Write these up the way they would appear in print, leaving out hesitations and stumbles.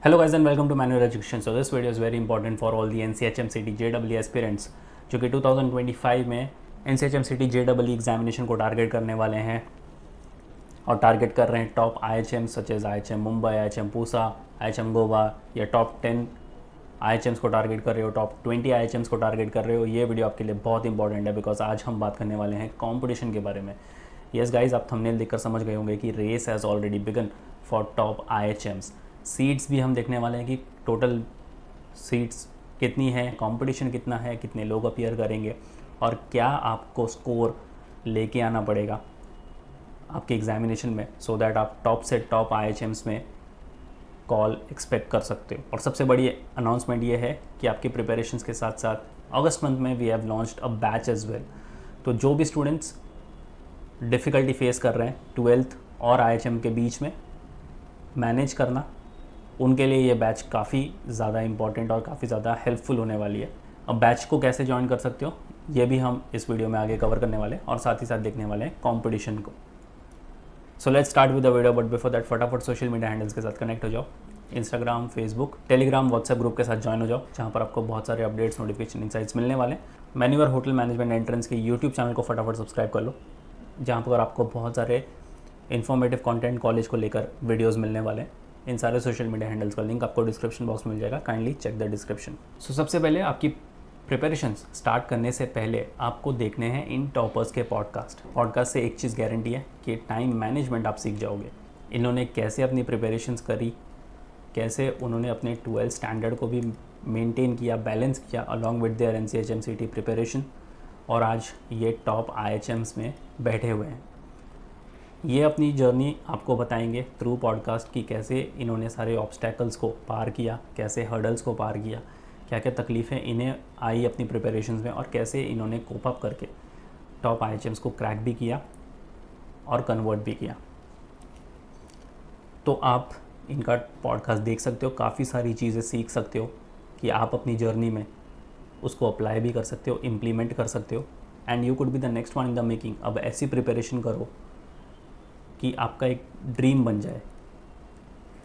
Hello guys and welcome to Manual Education. So this video is very important for all the NCHMCT JEE aspirants जो कि 2025 में NCHMCT JEE examination को target करने वाले हैं और टारगेट कर रहे हैं top IHM such as IHM Mumbai, IHM Pusa, IHM Goa या टॉप 10 IHMs को टारगेट कर रहे हो, टॉप 20 IHMs को टारगेट कर रहे हो। ये वीडियो आपके लिए बहुत इंपॉर्टेंट है बिकॉज आज हम बात करने वाले हैं कंपटीशन के बारे में। यस गाइज, आप थंबनेल देखकर समझ गए होंगे कि race has already begun for top IHMs। Seats भी हम देखने वाले हैं कि टोटल सीट्स कितनी है, कंपटीशन कितना है, कितने लोग अपीयर करेंगे और क्या आपको स्कोर लेके आना पड़ेगा आपके एग्जामिनेशन में सो दैट आप टॉप से टॉप IHMs में कॉल एक्सपेक्ट कर सकते हो। और सबसे बड़ी अनाउंसमेंट ये है कि आपकी प्रिपरेशंस के साथ साथ अगस्त मंथ में we have launched a batch as well. तो जो भी स्टूडेंट्स डिफ़िकल्टी फेस कर रहे हैं 12th और IHM के बीच में मैनेज करना, उनके लिए ये बैच काफ़ी ज़्यादा इम्पॉर्टेंट और काफ़ी ज़्यादा हेल्पफुल होने वाली है। अब बैच को कैसे ज्वाइन कर सकते हो ये भी हम इस वीडियो में आगे कवर करने वाले हैं और साथ ही साथ देखने वाले हैं कंपटीशन को। So let's start with the video, but before that फटाफट सोशल मीडिया हैंडल्स के साथ कनेक्ट हो जाओ। Instagram, Facebook, Telegram, WhatsApp group के साथ ज्वाइन हो जाओ जहाँ पर आपको बहुत सारे अपडेट्स, नोटिफिकेशन, इंसाइट्स मिलने वाले। मैन्यूअर होटल मैनेजमेंट एंट्रेंस के यूट्यूब चैनल को फटाफट सब्सक्राइब कर लो जहाँ पर आपको बहुत सारे इन्फॉर्मेटिव कंटेंट कॉलेज को लेकर वीडियोस मिलने वाले हैं। इन सारे सोशल मीडिया हैंडल्स का लिंक आपको डिस्क्रिप्शन बॉक्स में मिल जाएगा, काइंडली चेक द डिस्क्रिप्शन। सो सबसे पहले आपकी प्रिपरेशंस स्टार्ट करने से पहले आपको देखने हैं इन टॉपर्स के पॉडकास्ट से एक चीज़ गारंटी है कि टाइम मैनेजमेंट आप सीख जाओगे। इन्होंने कैसे अपनी प्रिपरेशंस करी, कैसे उन्होंने अपने 12th स्टैंडर्ड को भी मेंटेन किया, बैलेंस किया along with their NCHMCT preparation, और आज ये टॉप IHMs में बैठे हुए हैं। ये अपनी जर्नी आपको बताएंगे थ्रू पॉडकास्ट कि कैसे इन्होंने सारे ऑब्स्टैकल्स को पार किया, कैसे हर्डल्स को पार किया, क्या क्या तकलीफ़ें इन्हें आई अपनी प्रिपरेशंस में और कैसे इन्होंने कोप अप करके टॉप IHMs को क्रैक भी किया और कन्वर्ट भी किया। तो आप इनका पॉडकास्ट देख सकते हो, काफ़ी सारी चीज़ें सीख सकते हो कि आप अपनी जर्नी में उसको अप्लाई भी कर सकते हो, इम्प्लीमेंट कर सकते हो, and you could be the next one in the making. अब ऐसी प्रिपरेशन करो कि आपका एक ड्रीम बन जाए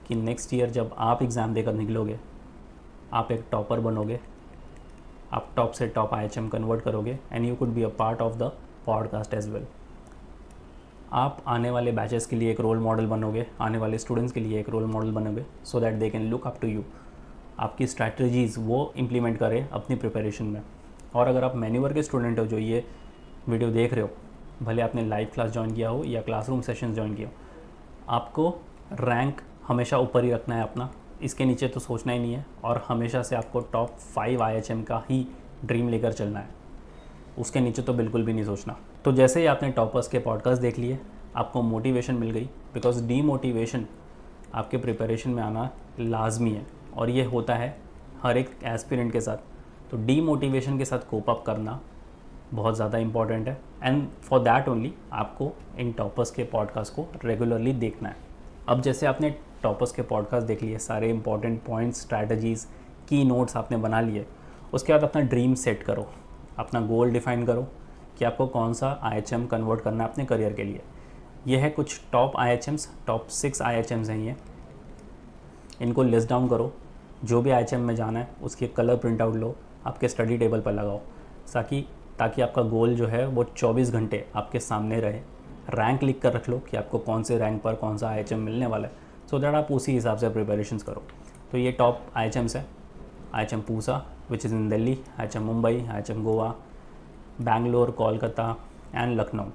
कि नेक्स्ट ईयर जब आप एग्ज़ाम देकर निकलोगे आप एक टॉपर बनोगे, आप टॉप से टॉप IHM कन्वर्ट करोगे and you could be a part of the podcast as well. आप आने वाले बैचेस के लिए एक रोल मॉडल बनोगे, आने वाले स्टूडेंट्स के लिए एक रोल मॉडल बनोगे so that they can look up to you. आपकी स्ट्रैटेजीज़ वो इम्प्लीमेंट करें अपनी प्रिपरेशन में। और अगर आप मैन्यूअर के स्टूडेंट हो जो ये वीडियो देख रहे हो, भले आपने लाइव क्लास ज्वाइन किया हो या क्लासरूम सेशंस ज्वाइन किया हो, आपको रैंक हमेशा ऊपर ही रखना है अपना, इसके नीचे तो सोचना ही नहीं है। और हमेशा से आपको टॉप 5 IHM का ही ड्रीम लेकर चलना है, उसके नीचे तो बिल्कुल भी नहीं सोचना। तो जैसे ही आपने टॉपर्स के पॉडकास्ट देख लिए, आपको मोटिवेशन मिल गई, बिकॉज डीमोटिवेशन आपके प्रिपरेशन में आना लाजमी है और ये होता है हर एक एस्पिरेंट के साथ। तो डीमोटिवेशन के साथ कोप अप करना बहुत ज़्यादा इंपॉर्टेंट है एंड फॉर दैट ओनली आपको इन टॉपर्स के पॉडकास्ट को रेगुलरली देखना है। अब जैसे आपने टॉपर्स के पॉडकास्ट देख लिए, सारे इंपॉर्टेंट पॉइंट्स, स्ट्रैटेजीज़, की नोट्स आपने बना लिए, उसके बाद अपना ड्रीम सेट करो, अपना गोल डिफाइन करो कि आपको कौन सा IHM कन्वर्ट करना है अपने करियर के लिए। ये है कुछ टॉप IHMs, टॉप 6 IHMs हैं ये, इनको लिस्ट डाउन करो। जो भी IHM में जाना है उसके कलर प्रिंट आउट लो, आपके स्टडी टेबल पर लगाओ ताकि आपका गोल जो है वो 24 घंटे आपके सामने रहे। रैंक लिख कर रख लो कि आपको कौन से रैंक पर कौन सा IHM मिलने वाला है सो दैट आप उसी हिसाब से प्रिपरेशंस करो। तो ये टॉप IHMs है। IHM Pusa which is in Delhi, IHM Mumbai, IHM Goa, Bangalore, Kolkata and Lucknow.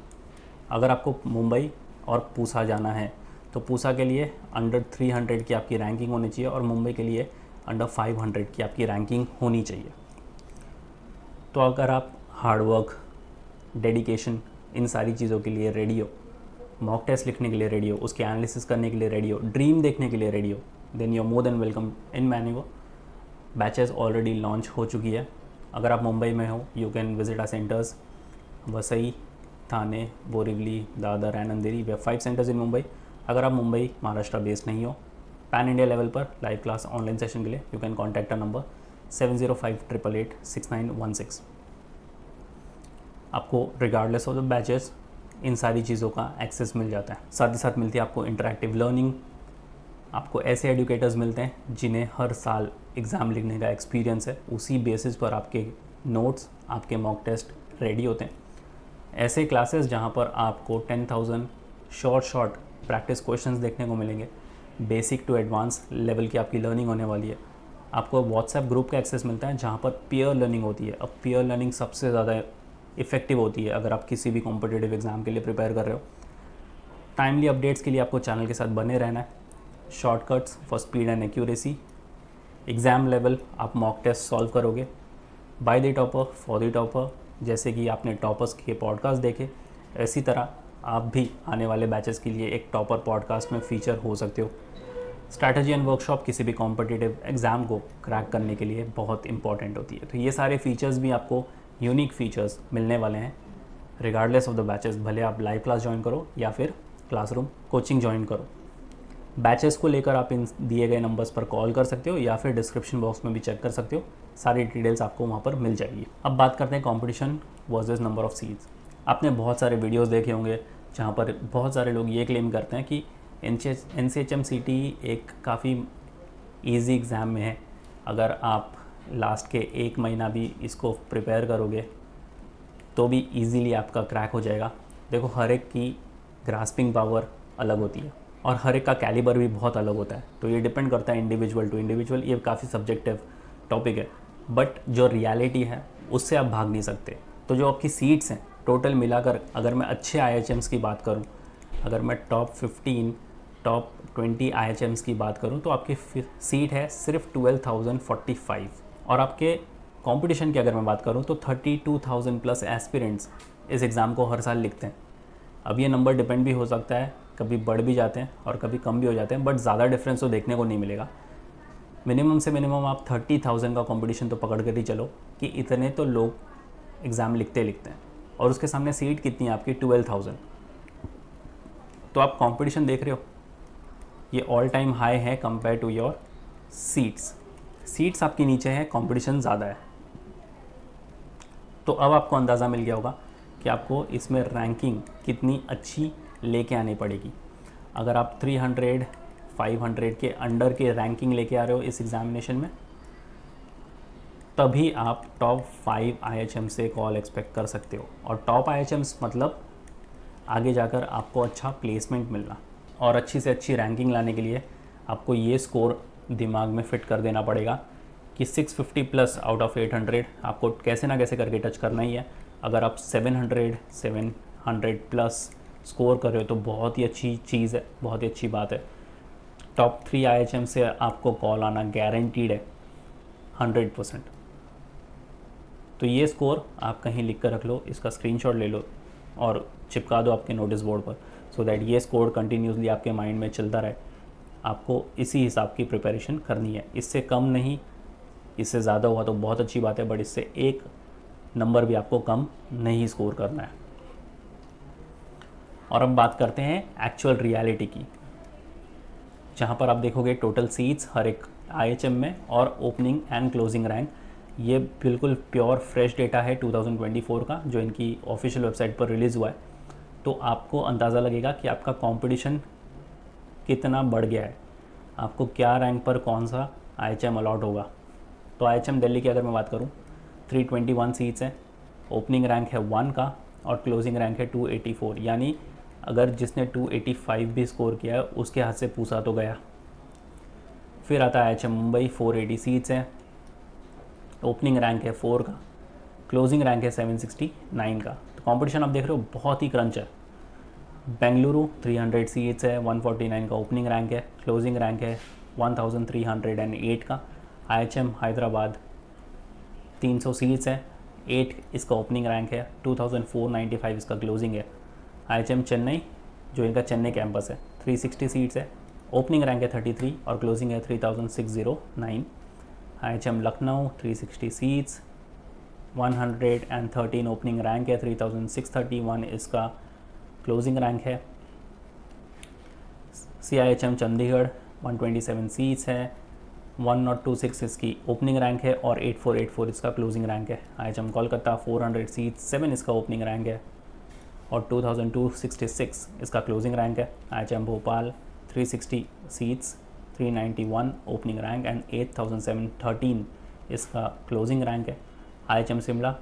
अगर आपको मुंबई और पूसा जाना है तो पूसा के लिए अंडर 300 की आपकी रैंकिंग होनी चाहिए और मुंबई के लिए अंडर 500 की आपकी रैंकिंग होनी चाहिए। तो अगर आप हार्डवर्क, डेडिकेशन, इन सारी चीज़ों के लिए रेडी हो, मॉक टेस्ट लिखने के लिए रेडी हो, उसके एनालिसिस करने के लिए रेडी हो, ड्रीम देखने के लिए रेडी हो, then you are more than welcome in manure. Batches already launch हो चुकी है। अगर आप मुंबई में हो you can visit our centres, Vasai, Thane, Borivali, Dadar and Andheri. We have 5 centres in Mumbai. अगर आप मुंबई, महाराष्ट्र बेस्ड नहीं हो, पैन इंडिया लेवल पर लाइव क्लास ऑनलाइन सेशन के लिए you can contact a number 7058886916। आपको रिगार्डलेस ऑफ द बैचेस इन सारी चीज़ों का एक्सेस मिल जाता है। साथ ही साथ मिलती है आपको इंटरैक्टिव लर्निंग, आपको ऐसे एडुकेटर्स मिलते हैं जिन्हें हर साल एग्ज़ाम लिखने का एक्सपीरियंस है, उसी बेसिस पर आपके नोट्स, आपके मॉक टेस्ट रेडी होते हैं। ऐसे क्लासेस जहाँ पर आपको 10,000 शॉर्ट प्रैक्टिस क्वेश्चंस देखने को मिलेंगे, बेसिक टू एडवांस लेवल की आपकी लर्निंग होने वाली है। आपको व्हाट्सएप ग्रुप का एक्सेस मिलता है जहाँ पर पीयर लर्निंग होती है। अब पीयर लर्निंग सबसे ज़्यादा इफ़ेक्टिव होती है अगर आप किसी भी कॉम्पिटिटिव एग्ज़ाम के लिए प्रिपेयर कर रहे हो। टाइमली अपडेट्स के लिए आपको चैनल के साथ बने रहना है। Shortcuts for speed and accuracy. Exam level आप मॉक टेस्ट सॉल्व करोगे। By the topper for the topper, जैसे कि आपने टॉपर्स के पॉडकास्ट देखे, इसी तरह आप भी आने वाले बैचेस के लिए एक टॉपर पॉडकास्ट में फीचर हो सकते हो। स्ट्रैटेजी एंड वर्कशॉप किसी भी कॉम्पिटिटिव एग्ज़ाम को क्रैक करने के लिए बहुत इंपॉर्टेंट होती है। तो ये सारे फीचर्स भी आपको यूनिक फीचर्स मिलने वाले हैं रिगार्डलेस ऑफ द बैचेस, भले आप लाइव क्लास ज्वाइन करो या फिर क्लासरूम कोचिंग ज्वाइन करो। बैचेस को लेकर आप इन दिए गए नंबर्स पर कॉल कर सकते हो या फिर डिस्क्रिप्शन बॉक्स में भी चेक कर सकते हो, सारी डिटेल्स आपको वहाँ पर मिल जाएगी। अब बात करते हैं competition versus number of seats. आपने बहुत सारे वीडियोस देखे होंगे जहाँ पर बहुत सारे लोग ये क्लेम करते हैं कि NCHM-CT एक काफ़ी इजी एग्ज़ाम में है, अगर आप लास्ट के 1 महीना भी इसको प्रिपेयर करोगे तो भी इजीली आपका क्रैक हो जाएगा। देखो, हर एक की ग्रास्पिंग पावर अलग होती है और हर एक का कैलिबर भी बहुत अलग होता है, तो ये डिपेंड करता है इंडिविजुअल टू इंडिविजुअल। ये काफ़ी सब्जेक्टिव टॉपिक है, बट जो रियलिटी है उससे आप भाग नहीं सकते। तो जो आपकी सीट्स हैं टोटल मिलाकर, अगर मैं अच्छे IHMs की बात करूं, अगर मैं टॉप 15 टॉप 20 IHMs की बात करूं, तो आपकी सीट है सिर्फ 12,045। और आपके कंपटीशन की अगर मैं बात करूं तो 32,000 प्लस एस्पिरेंट्स इस एग्ज़ाम को हर साल लिखते हैं। अब ये नंबर डिपेंड भी हो सकता है, कभी बढ़ भी जाते हैं और कभी कम भी हो जाते हैं, बट ज़्यादा डिफरेंस तो देखने को नहीं मिलेगा। मिनिमम से मिनिमम आप 30,000 का कंपटीशन तो पकड़ कर ही चलो कि इतने तो लोग एग्ज़ाम लिखते हैं, और उसके सामने सीट कितनी है आपकी 12,000। तो आप कंपटीशन देख रहे हो, ये ऑल टाइम हाई है कंपेयर टू योर सीट्स आपकी नीचे है, कंपटीशन ज़्यादा है। तो अब आपको अंदाज़ा मिल गया होगा कि आपको इसमें रैंकिंग कितनी अच्छी लेके आनी पड़ेगी। अगर आप 300 500 के अंडर के रैंकिंग लेके आ रहे हो इस एग्ज़ामिनेशन में, तभी आप टॉप 5 IHM से कॉल एक्सपेक्ट कर सकते हो। और टॉप IHMs मतलब आगे जाकर आपको अच्छा प्लेसमेंट मिलना, और अच्छी से अच्छी रैंकिंग लाने के लिए आपको ये स्कोर दिमाग में फिट कर देना पड़ेगा कि 650 प्लस आउट ऑफ 800 आपको कैसे ना कैसे करके टच करना ही है। अगर आप 700 प्लस स्कोर कर रहे हो तो बहुत ही अच्छी चीज़ है, बहुत ही अच्छी बात है। टॉप 3 IHM से आपको कॉल आना गारंटीड है 100%। तो ये स्कोर आप कहीं लिख कर रख लो, इसका स्क्रीनशॉट ले लो और चिपका दो आपके नोटिस बोर्ड पर, सो दैट ये स्कोर कंटिन्यूसली आपके माइंड में चलता रहे। आपको इसी हिसाब की प्रिपरेशन करनी है, इससे कम नहीं, इससे ज़्यादा हुआ तो बहुत अच्छी बात है, बट इससे एक नंबर भी आपको कम नहीं स्कोर करना है। और अब बात करते हैं एक्चुअल रियलिटी की, जहाँ पर आप देखोगे टोटल सीट्स हर एक IHM में और ओपनिंग एंड क्लोजिंग रैंक। ये बिल्कुल प्योर फ्रेश डेटा है 2024 का, जो इनकी ऑफिशियल वेबसाइट पर रिलीज़ हुआ है। तो आपको अंदाज़ा लगेगा कि आपका कंपटीशन कितना बढ़ गया है, आपको क्या रैंक पर कौन सा IHM अलॉट होगा। तो IHM दिल्ली की अगर मैं बात करूँ, 321 सीट्स हैं, ओपनिंग रैंक है 1 का और क्लोजिंग रैंक है 284, यानी अगर जिसने 285 भी स्कोर किया है उसके हाथ से पूछा तो गया। फिर आता है IHM मुंबई, 480 सीट्स हैं, ओपनिंग रैंक है 4 का, क्लोजिंग रैंक है 769 का। तो कंपटीशन आप देख रहे हो बहुत ही क्रंच है। बेंगलुरु 300 सीट्स है, 149 का ओपनिंग रैंक है, क्लोजिंग रैंक है 1308 का। IHM हैदराबाद 300 सीट्स है, 8 इसका ओपनिंग रैंक है, 2495 इसका क्लोजिंग है। IHM चेन्नई, जो इनका चेन्नई कैंपस है, 360 सीट्स है, ओपनिंग रैंक है 33 और क्लोजिंग है 3609। IHM Lucknow 360 seats, 113 opening rank है, 3631 इसका क्लोजिंग रैंक है। CIHM चंडीगढ़ 127 सीट्स है, 1026 इसकी ओपनिंग रैंक है और 8484 इसका क्लोजिंग रैंक है। IHM कोलकाता 400 सीट्स, 7 इसका ओपनिंग रैंक है और 2266 इसका क्लोजिंग रैंक है। IHM Bhopal 360 seats, 391 opening rank and 8713 इसका क्लोजिंग रैंक है। IHM शिमला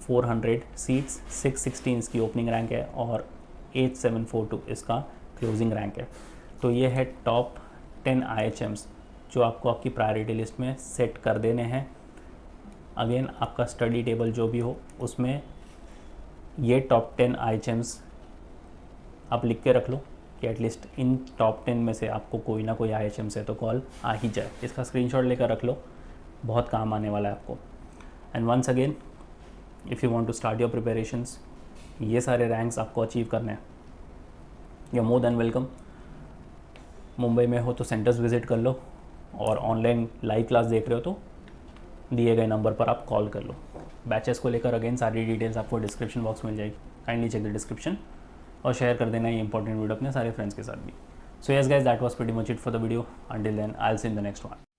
400 सीट्स, 616 इसकी ओपनिंग रैंक है और 8742 इसका क्लोजिंग रैंक है। तो ये है टॉप 10 IHMs जो आपको आपकी प्रायोरिटी लिस्ट में सेट कर देने हैं। अगेन आपका स्टडी टेबल जो भी हो उसमें ये टॉप 10 IHMs आप लिख के रख लो कि एटलीस्ट इन टॉप 10 में से आपको कोई ना कोई IHM से तो कॉल आ ही जाए। इसका स्क्रीनशॉट लेकर रख लो, बहुत काम आने वाला है आपको। And once again if you want to start your preparations, ये सारे रैंक्स आपको अचीव करने हैं, you are more than welcome. Mumbai में हो तो सेंटर्स विजिट कर लो और ऑनलाइन लाइव क्लास देख रहे हो तो दिए गए नंबर पर आप कॉल कर लो। बैचेस को लेकर अगेन सारी डिटेल्स आपको डिस्क्रिप्शन बॉक्स मिल जाएगी, काइंडली चेक द डिस्क्रिप्शन और शेयर कर देना ये इंपॉर्टेंट वीडियो अपने सारे फ्रेंड्स के साथ भी। So yes guys, that was pretty much it for the video. Until then I will see in the next one.